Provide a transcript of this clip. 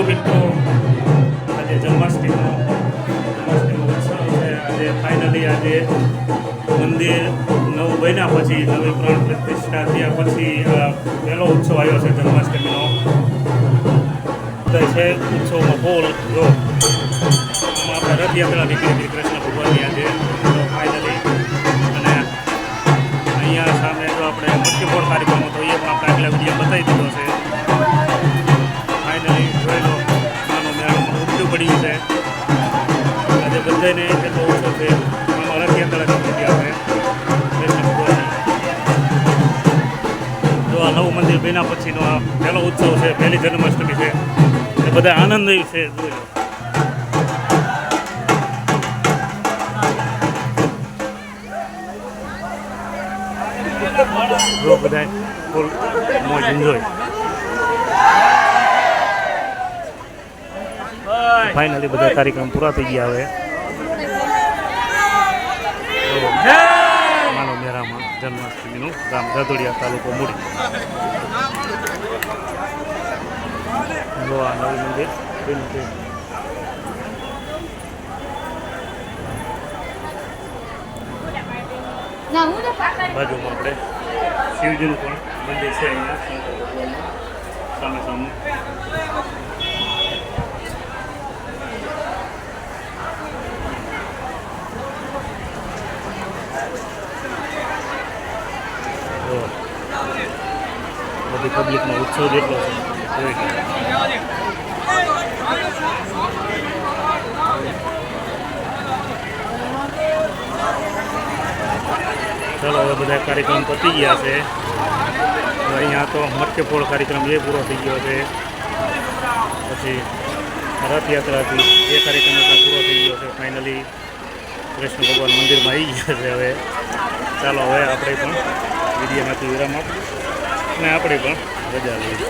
મિત્રો, આજે જન્માષ્ટમીનો ઉત્સવ છે. આજે ફાઇનલી આજે મંદિર નવું બન્યા પછી નવી પ્રાણ પ્રતિષ્ઠા થયા પછી પહેલો ઉત્સવ આવ્યો છે જન્માષ્ટમીનો. છે ઉત્સવમાં ફૂલ જો આમાં આપણે રથયાત્રા નીકળી હતી કૃષ્ણ ભગવાનની આજે ફાઇનલી. અને અહીંયા સામે જો આપણે મટકીફોડ કાર્યક્રમ હતો એ પણ આપણે આગલા વિડીયો બતાવી દીધો છે. ફાઇનલી જોઈ લો આનો મેળામાં ઉપડ્યું પડ્યું છે. આજે બધાને એટલો ઓછો છે. આમાં રથયાત્રા નીકળી આપણે કૃષ્ણ ભગવાનની. જો આ નવું મંદિર બન્યા પછીનો આ પહેલો ઉત્સવ છે, પહેલી જન્માષ્ટમી છે. બધા આનંદ છે. જો બધા ફૂલ મોજ એન્જોય. ફાઇનલી બધા કાર્યક્રમ પૂરા થઈ ગયા હવે. માનવ મેળામાં જન્માષ્ટમીનું ગામ રાધોડિયા તાલુકો મૂડી. જો આ નવું મંદિર બન્યું છે. બાજુમાં આપણે શિવજીનું પણ મંદિર છે અહીંયા શંકર ભગવાનનું સામે સામે. બધી પબ્લિકનો ઉત્સવ જેટલો છે. ચાલો હવે બધા કાર્યક્રમ પતી ગયા છે. અહીંયા તો મટકેફોડ કાર્યક્રમ એ પૂરો થઈ ગયો છે. પછી રથયાત્રાથી એ કાર્યક્રમ પણ પૂરો થઈ ગયો છે. ફાઇનલી કૃષ્ણ ભગવાન મંદિરમાં આવી ગયા છે. હવે ચાલો હવે આપણે પણ વિડીયોમાંથી વિરામ આપીએ અને આપણે પણ રજા લઈએ.